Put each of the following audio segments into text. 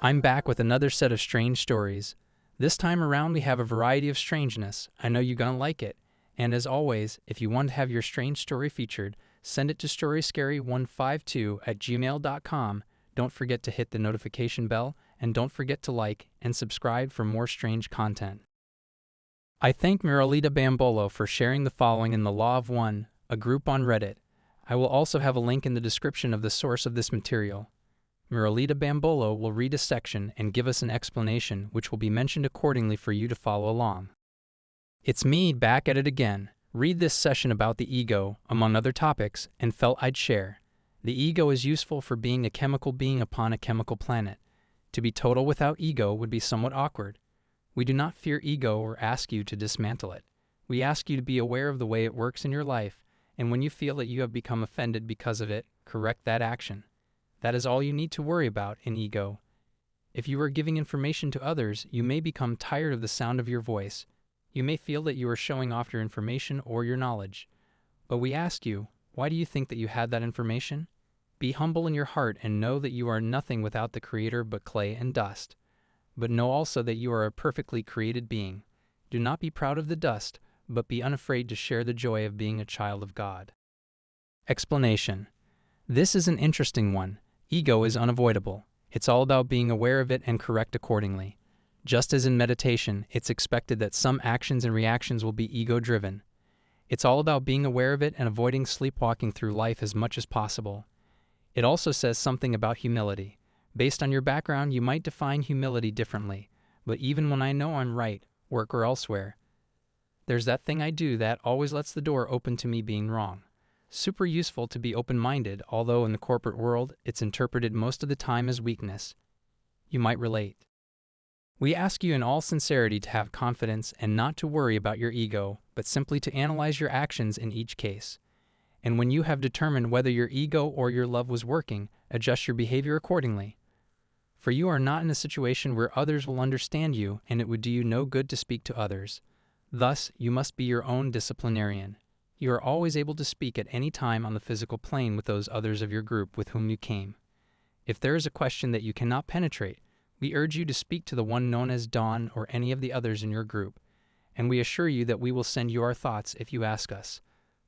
I'm back with another set of strange stories. This time around we have a variety of strangeness. I know you're gonna like it. And as always, if you want to have your strange story featured, send it to storyscary152@gmail.com. Don't forget to hit the notification bell, and don't forget to like and subscribe for more strange content. I thank Maralitambolo for sharing the following in The Law of One, a group on Reddit. I will also have a link in the description of the source of this material. Maralitambolo will read a section and give us an explanation which will be mentioned accordingly for you to follow along. It's me, back at it again. Read this session about the ego, among other topics, and felt I'd share. The ego is useful for being a chemical being upon a chemical planet. To be total without ego would be somewhat awkward. We do not fear ego or ask you to dismantle it. We ask you to be aware of the way it works in your life, and when you feel that you have become offended because of it, correct that action. That is all you need to worry about in ego. If you are giving information to others, you may become tired of the sound of your voice. You may feel that you are showing off your information or your knowledge. But we ask you, why do you think that you had that information? Be humble in your heart and know that you are nothing without the Creator but clay and dust. But know also that you are a perfectly created being. Do not be proud of the dust, but be unafraid to share the joy of being a child of God. Explanation. This is an interesting one. Ego is unavoidable. It's all about being aware of it and correct accordingly. Just as in meditation, it's expected that some actions and reactions will be ego-driven. It's all about being aware of it and avoiding sleepwalking through life as much as possible. It also says something about humility. Based on your background, you might define humility differently, but even when I know I'm right, work or elsewhere, there's that thing I do that always lets the door open to me being wrong. Super useful to be open-minded, although in the corporate world, it's interpreted most of the time as weakness. You might relate. We ask you in all sincerity to have confidence and not to worry about your ego, but simply to analyze your actions in each case. And when you have determined whether your ego or your love was working, adjust your behavior accordingly. For you are not in a situation where others will understand you, and it would do you no good to speak to others. Thus, you must be your own disciplinarian. You are always able to speak at any time on the physical plane with those others of your group with whom you came. If there is a question that you cannot penetrate, we urge you to speak to the one known as Dawn or any of the others in your group, and we assure you that we will send you our thoughts if you ask us.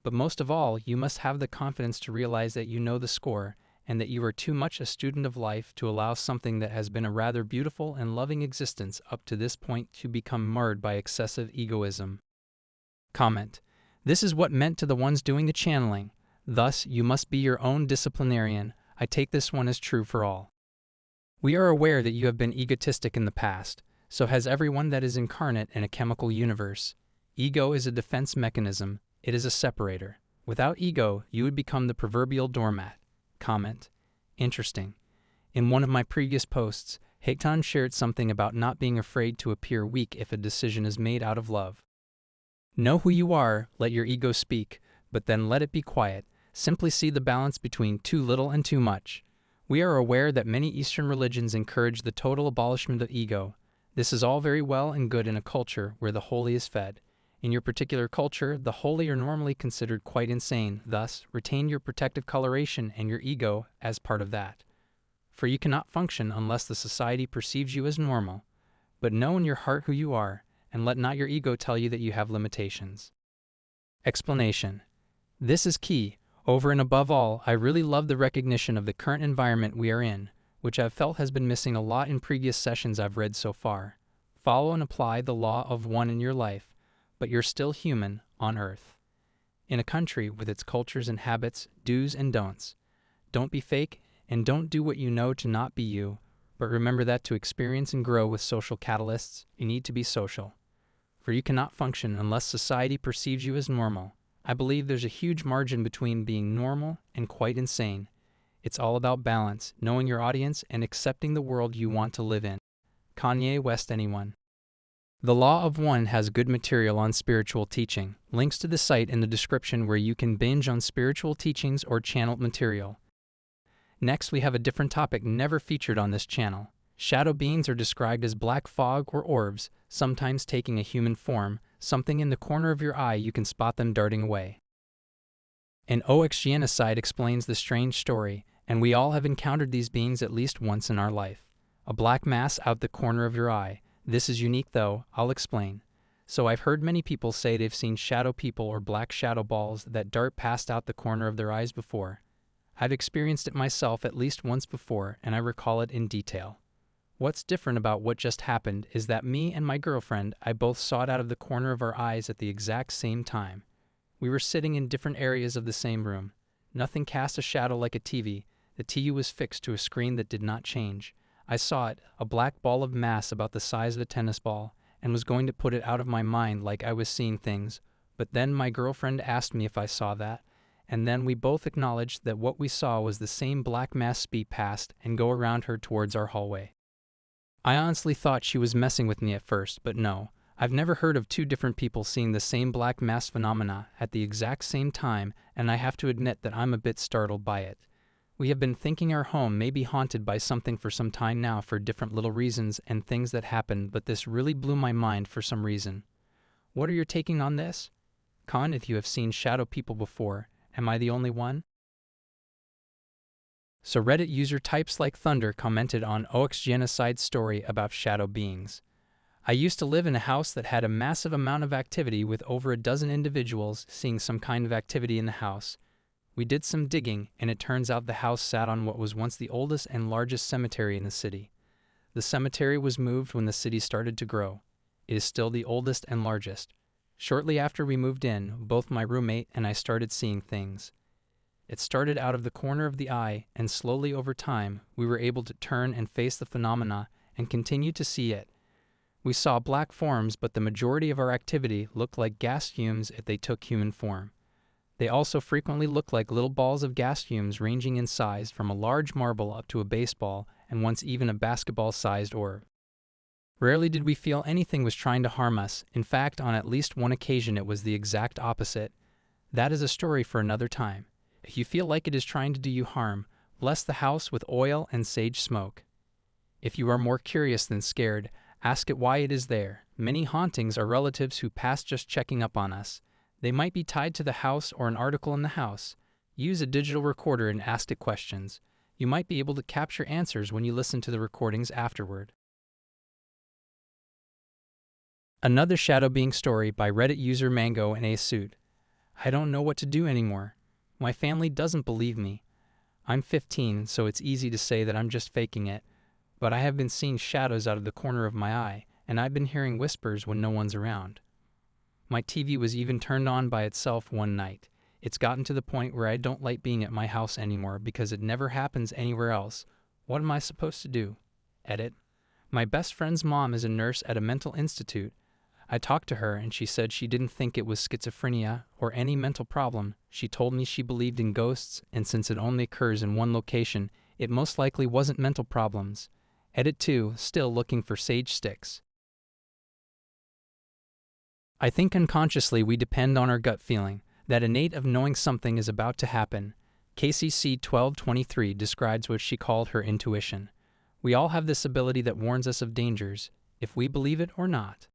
But most of all, you must have the confidence to realize that you know the score, and that you are too much a student of life to allow something that has been a rather beautiful and loving existence up to this point to become marred by excessive egoism. Comment. This is what meant to the ones doing the channeling. Thus, you must be your own disciplinarian. I take this one as true for all. We are aware that you have been egotistic in the past. So has everyone that is incarnate in a chemical universe. Ego is a defense mechanism. It is a separator. Without ego, you would become the proverbial doormat. Comment. Interesting. In one of my previous posts, Heitan shared something about not being afraid to appear weak if a decision is made out of love. Know who you are, let your ego speak, but then let it be quiet. Simply see the balance between too little and too much. We are aware that many Eastern religions encourage the total abolishment of ego. This is all very well and good in a culture where the holy is fed. In your particular culture, the holy are normally considered quite insane, thus, retain your protective coloration and your ego as part of that. For you cannot function unless the society perceives you as normal. But know in your heart who you are, and let not your ego tell you that you have limitations. Explanation. This is key. Over and above all, I really love the recognition of the current environment we are in, which I've felt has been missing a lot in previous sessions I've read so far. Follow and apply the law of one in your life, but you're still human on Earth. In a country with its cultures and habits, do's and don'ts. Don't be fake, and don't do what you know to not be you, but remember that to experience and grow with social catalysts, you need to be social. For you cannot function unless society perceives you as normal. I believe there's a huge margin between being normal and quite insane. It's all about balance, knowing your audience, and accepting the world you want to live in. Kanye West, anyone? The Law of One has good material on spiritual teaching. Links to the site in the description where you can binge on spiritual teachings or channeled material. Next, we have a different topic never featured on this channel. Shadow beings are described as black fog or orbs, sometimes taking a human form. Something in the corner of your eye, you can spot them darting away. An OXGenicide explains the strange story, and we all have encountered these beings at least once in our life. A black mass out the corner of your eye. This is unique though, I'll explain. So I've heard many people say they've seen shadow people or black shadow balls that dart past out the corner of their eyes before. I've experienced it myself at least once before, and I recall it in detail. What's different about what just happened is that me and my girlfriend, I both saw it out of the corner of our eyes at the exact same time. We were sitting in different areas of the same room. Nothing cast a shadow like a TV. The TV was fixed to a screen that did not change. I saw it, a black ball of mass about the size of a tennis ball, and was going to put it out of my mind like I was seeing things. But then my girlfriend asked me if I saw that, and then we both acknowledged that what we saw was the same black mass speed past and go around her towards our hallway. I honestly thought she was messing with me at first, but no. I've never heard of two different people seeing the same black mass phenomena at the exact same time, and I have to admit that I'm a bit startled by it. We have been thinking our home may be haunted by something for some time now for different little reasons and things that happen, but this really blew my mind for some reason. What are your taking on this? Con, if you have seen shadow people before, am I the only one? So Reddit user Types Like Thunder commented on OXGenicide's story about shadow beings. I used to live in a house that had a massive amount of activity with over a dozen individuals seeing some kind of activity in the house. We did some digging, and it turns out the house sat on what was once the oldest and largest cemetery in the city. The cemetery was moved when the city started to grow. It is still the oldest and largest. Shortly after we moved in, both my roommate and I started seeing things. It started out of the corner of the eye, and slowly over time, we were able to turn and face the phenomena and continue to see it. We saw black forms, but the majority of our activity looked like gas fumes if they took human form. They also frequently looked like little balls of gas fumes ranging in size from a large marble up to a baseball and once even a basketball-sized orb. Rarely did we feel anything was trying to harm us. In fact, on at least one occasion it was the exact opposite. That is a story for another time. If you feel like it is trying to do you harm, bless the house with oil and sage smoke. If you are more curious than scared, ask it why it is there. Many hauntings are relatives who pass just checking up on us. They might be tied to the house or an article in the house. Use a digital recorder and ask it questions. You might be able to capture answers when you listen to the recordings afterward. Another shadow being story by Reddit user MangoInAsuit. I don't know what to do anymore. My family doesn't believe me. I'm 15, so it's easy to say that I'm just faking it. But I have been seeing shadows out of the corner of my eye, and I've been hearing whispers when no one's around. My TV was even turned on by itself one night. It's gotten to the point where I don't like being at my house anymore because it never happens anywhere else. What am I supposed to do? Edit. My best friend's mom is a nurse at a mental institute. I talked to her and she said she didn't think it was schizophrenia or any mental problem. She told me she believed in ghosts, and since it only occurs in one location, it most likely wasn't mental problems. Edit 2, still looking for sage sticks. I think unconsciously we depend on our gut feeling, that innate of knowing something is about to happen. KCC 1223 describes what she called her intuition. We all have this ability that warns us of dangers, if we believe it or not.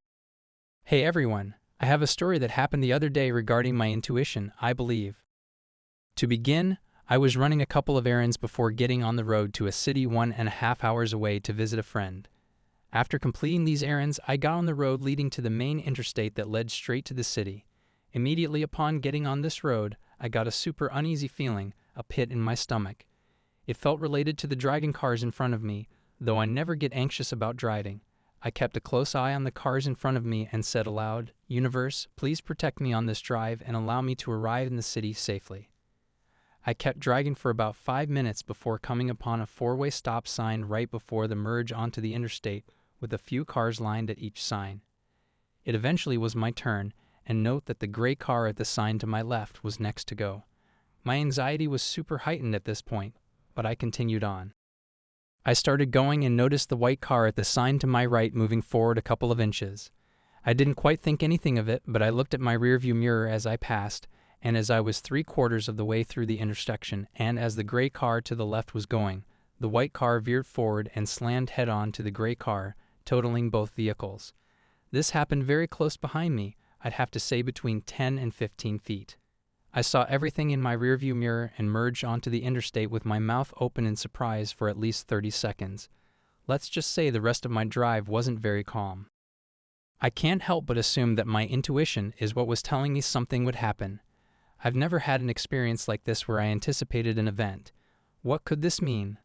Hey everyone, I have a story that happened the other day regarding my intuition, I believe. To begin, I was running a couple of errands before getting on the road to a city 1.5 hours away to visit a friend. After completing these errands, I got on the road leading to the main interstate that led straight to the city. Immediately upon getting on this road, I got a super uneasy feeling, a pit in my stomach. It felt related to the driving cars in front of me, though I never get anxious about driving. I kept a close eye on the cars in front of me and said aloud, "Universe, please protect me on this drive and allow me to arrive in the city safely." I kept driving for about 5 minutes before coming upon a 4-way stop sign right before the merge onto the interstate, with a few cars lined at each sign. It eventually was my turn, and note that the gray car at the sign to my left was next to go. My anxiety was super heightened at this point, but I continued on. I started going and noticed the white car at the sign to my right moving forward a couple of inches. I didn't quite think anything of it, but I looked at my rearview mirror as I passed, and as I was 3/4 of the way through the intersection, and as the gray car to the left was going, the white car veered forward and slammed head-on to the gray car, totaling both vehicles. This happened very close behind me, I'd have to say between 10 and 15 feet. I saw everything in my rearview mirror and merged onto the interstate with my mouth open in surprise for at least 30 seconds. Let's just say the rest of my drive wasn't very calm. I can't help but assume that my intuition is what was telling me something would happen. I've never had an experience like this where I anticipated an event. What could this mean?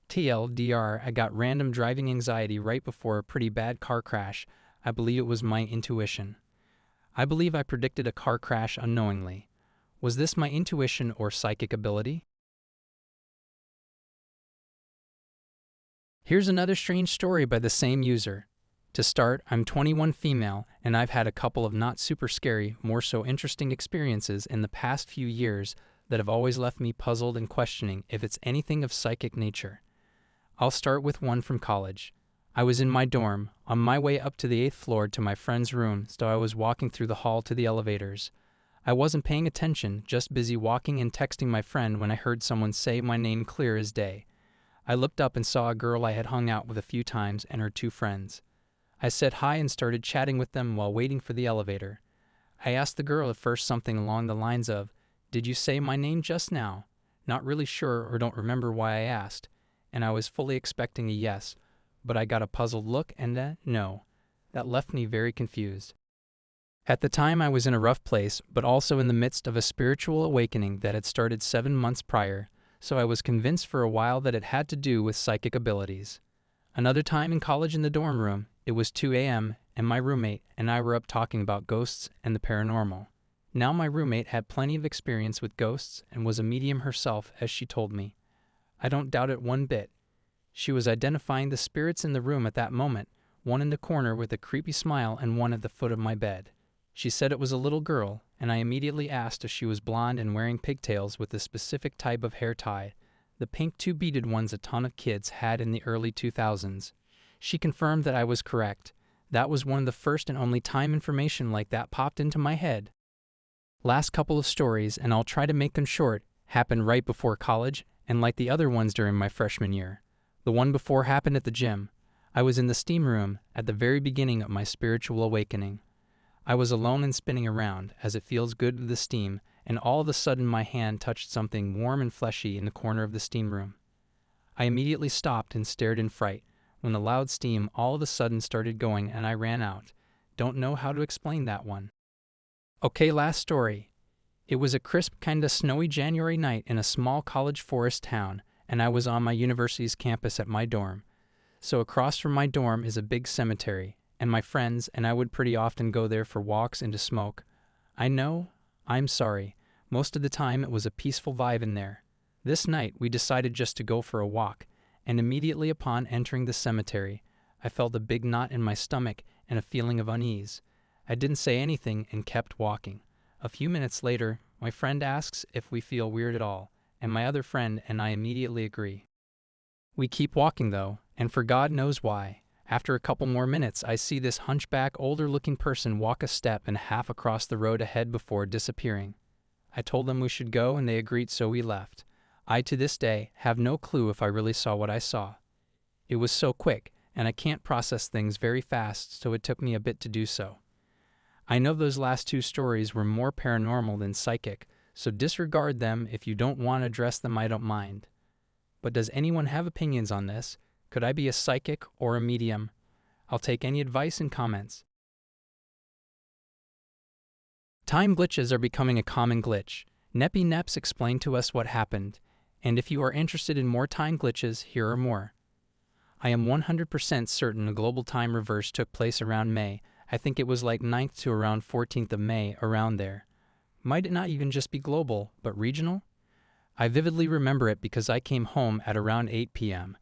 TLDR, I got random driving anxiety right before a pretty bad car crash. I believe it was my intuition. I believe I predicted a car crash unknowingly. Was this my intuition or psychic ability? Here's another strange story by the same user. To start, I'm 21 female, and I've had a couple of not super scary, more so interesting experiences in the past few years that have always left me puzzled and questioning if it's anything of psychic nature. I'll start with one from college. I was in my dorm, on my way up to the 8th floor to my friend's room, so I was walking through the hall to the elevators. I wasn't paying attention, just busy walking and texting my friend when I heard someone say my name clear as day. I looked up and saw a girl I had hung out with a few times and her two friends. I said hi and started chatting with them while waiting for the elevator. I asked the girl at first something along the lines of, "Did you say my name just now?" Not really sure or don't remember why I asked, and I was fully expecting a yes, but I got a puzzled look and a no. That left me very confused. At the time I was in a rough place, but also in the midst of a spiritual awakening that had started 7 months prior, so I was convinced for a while that it had to do with psychic abilities. Another time in college in the dorm room, it was 2 a.m., and my roommate and I were up talking about ghosts and the paranormal. Now my roommate had plenty of experience with ghosts and was a medium herself, as she told me. I don't doubt it one bit. She was identifying the spirits in the room at that moment, one in the corner with a creepy smile and one at the foot of my bed. She said it was a little girl, and I immediately asked if she was blonde and wearing pigtails with a specific type of hair tie, the pink two-beaded ones a ton of kids had in the early 2000s. She confirmed that I was correct. That was one of the first and only time information like that popped into my head. Last couple of stories, and I'll try to make them short, happened right before college, and like the other ones during my freshman year. The one before happened at the gym. I was in the steam room at the very beginning of my spiritual awakening. I was alone and spinning around, as it feels good with the steam, and all of a sudden my hand touched something warm and fleshy in the corner of the steam room. I immediately stopped and stared in fright, when the loud steam all of a sudden started going and I ran out. Don't know how to explain that one. Okay, last story. It was a crisp, kinda snowy January night in a small college forest town, and I was on my university's campus at my dorm. So across from my dorm is a big cemetery, and my friends and I would pretty often go there for walks and to smoke. I know, I'm sorry, most of the time it was a peaceful vibe in there. This night we decided just to go for a walk, and immediately upon entering the cemetery, I felt a big knot in my stomach and a feeling of unease. I didn't say anything and kept walking. A few minutes later, my friend asks if we feel weird at all, and my other friend and I immediately agree. We keep walking though, and for God knows why, after a couple more minutes I see this hunchback older-looking person walk a step and a half across the road ahead before disappearing. I told them we should go and they agreed, so we left. I to this day have no clue if I really saw what I saw. It was so quick, and I can't process things very fast, so it took me a bit to do so. I know those last two stories were more paranormal than psychic, so disregard them if you don't want to address them. I don't mind. But does anyone have opinions on this? Could I be a psychic or a medium? I'll take any advice and comments. Time glitches are becoming a common glitch. NepyNeps explained to us what happened, and if you are interested in more time glitches, here are more. I am 100% certain a global time reverse took place around May. I think it was like 9th to around 14th of May, around there. Might it not even just be global, but regional? I vividly remember it because I came home at around 8 p.m.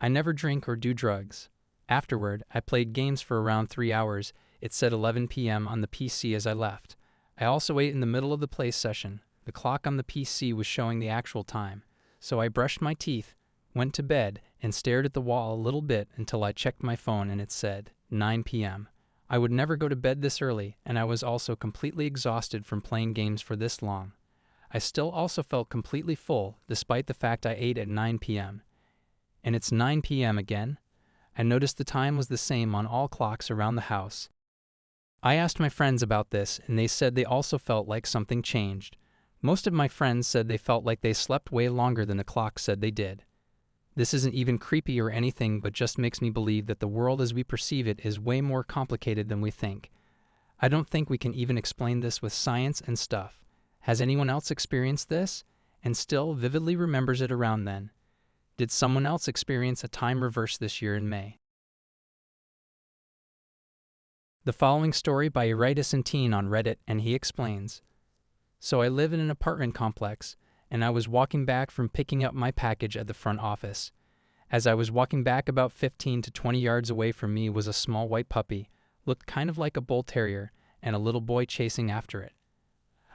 I never drink or do drugs. Afterward, I played games for around 3 hours. It said 11 p.m. on the PC as I left. I also ate in the middle of the play session. The clock on the PC was showing the actual time. So I brushed my teeth, went to bed, and stared at the wall a little bit until I checked my phone and it said 9 p.m. I would never go to bed this early, and I was also completely exhausted from playing games for this long. I still also felt completely full, despite the fact I ate at 9 p.m. And it's 9 p.m. again? I noticed the time was the same on all clocks around the house. I asked my friends about this, and they said they also felt like something changed. Most of my friends said they felt like they slept way longer than the clock said they did. This isn't even creepy or anything, but just makes me believe that the world as we perceive it is way more complicated than we think. I don't think we can even explain this with science and stuff. Has anyone else experienced this and still vividly remembers it around then? Did someone else experience a time reverse this year in May? The following story by Indescenteen on Reddit, and he explains. So I live in an apartment complex, and I was walking back from picking up my package at the front office. As I was walking back, about 15 to 20 yards away from me was a small white puppy, looked kind of like a bull terrier, and a little boy chasing after it.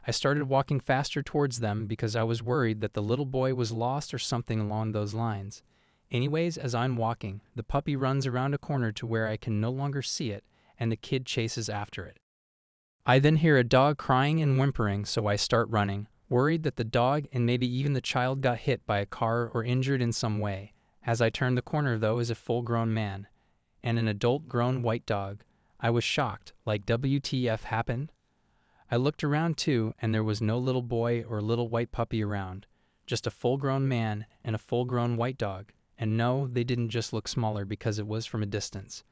I started walking faster towards them because I was worried that the little boy was lost or something along those lines. Anyways, as I'm walking, the puppy runs around a corner to where I can no longer see it, and the kid chases after it. I then hear a dog crying and whimpering, so I start running, worried that the dog and maybe even the child got hit by a car or injured in some way. As I turn the corner, though, is a full-grown man and an adult-grown white dog. I was shocked, like WTF happened? I looked around too, and there was no little boy or little white puppy around, just a full-grown man and a full-grown white dog. And no, they didn't just look smaller because it was from a distance.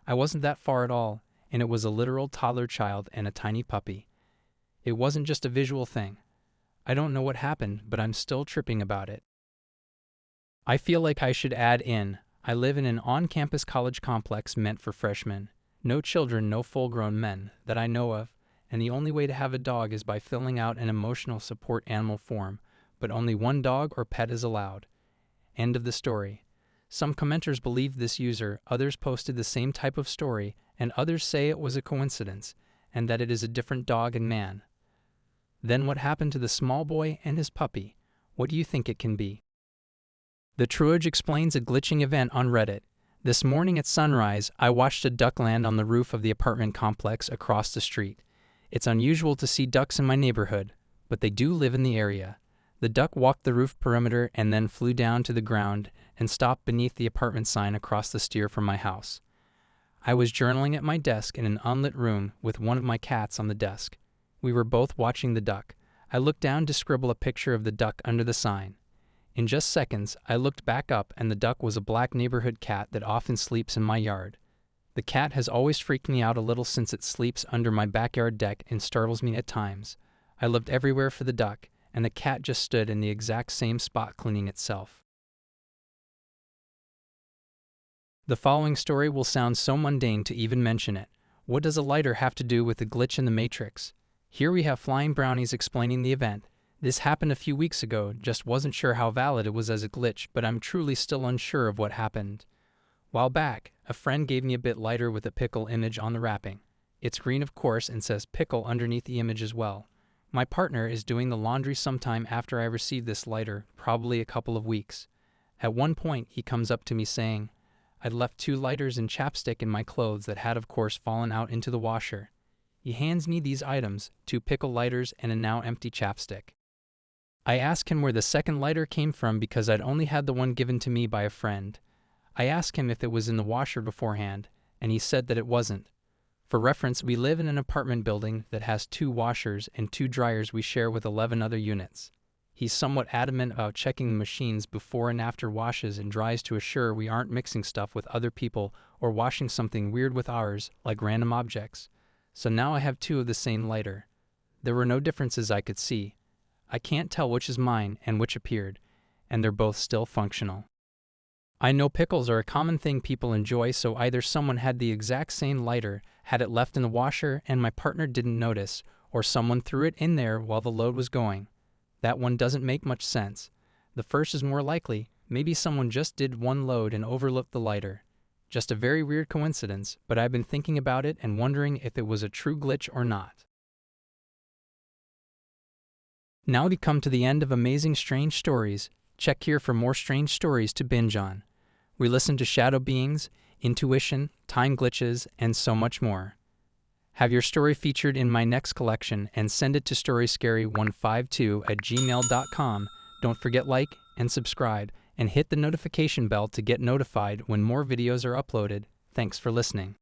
I wasn't that far at all, and it was a literal toddler child and a tiny puppy. It wasn't just a visual thing. I don't know what happened, but I'm still tripping about it. I feel like I should add in, I live in an on-campus college complex meant for freshmen. No children, no full-grown men, that I know of, and the only way to have a dog is by filling out an emotional support animal form, but only one dog or pet is allowed. End of the story. Some commenters believed this user, others posted the same type of story, and others say it was a coincidence, and that it is a different dog and man. Then what happened to the small boy and his puppy? What do you think it can be? The thetruodge explains a glitching event on Reddit. This morning at sunrise, I watched a duck land on the roof of the apartment complex across the street. It's unusual to see ducks in my neighborhood, but they do live in the area. The duck walked the roof perimeter and then flew down to the ground and stopped beneath the apartment sign across the stair from my house. I was journaling at my desk in an unlit room with one of my cats on the desk. We were both watching the duck. I looked down to scribble a picture of the duck under the sign. In just seconds, I looked back up and the duck was a black neighborhood cat that often sleeps in my yard. The cat has always freaked me out a little since it sleeps under my backyard deck and startles me at times. I looked everywhere for the duck, and the cat just stood in the exact same spot cleaning itself. The following story will sound so mundane to even mention it. What does a lighter have to do with the glitch in the Matrix? Here we have Flying Brownies explaining the event. This happened a few weeks ago, just wasn't sure how valid it was as a glitch, but I'm truly still unsure of what happened. While back, a friend gave me a bit lighter with a pickle image on the wrapping. It's green of course and says pickle underneath the image as well. My partner is doing the laundry sometime after I received this lighter, probably a couple of weeks. At one point he comes up to me saying, I'd left 2 lighters and chapstick in my clothes that had of course fallen out into the washer. He hands me these items, 2 pickle lighters and a now empty chapstick. I ask him where the second lighter came from because I'd only had the one given to me by a friend. I asked him if it was in the washer beforehand, and he said that it wasn't. For reference, we live in an apartment building that has 2 washers and 2 dryers we share with 11 other units. He's somewhat adamant about checking the machines before and after washes and dries to assure we aren't mixing stuff with other people or washing something weird with ours, like random objects. So now I have 2 of the same lighter. There were no differences I could see. I can't tell which is mine and which appeared, and they're both still functional. I know pickles are a common thing people enjoy, so either someone had the exact same lighter, had it left in the washer, and my partner didn't notice, or someone threw it in there while the load was going. That one doesn't make much sense. The first is more likely. Maybe someone just did one load and overlooked the lighter. Just a very weird coincidence, but I've been thinking about it and wondering if it was a true glitch or not. Now we come to the end of Amazing Strange Stories. Check here for more strange stories to binge on. We listen to shadow beings, intuition, time glitches, and so much more. Have your story featured in my next collection and send it to storyscary152@gmail.com. Don't forget like and subscribe and hit the notification bell to get notified when more videos are uploaded. Thanks for listening.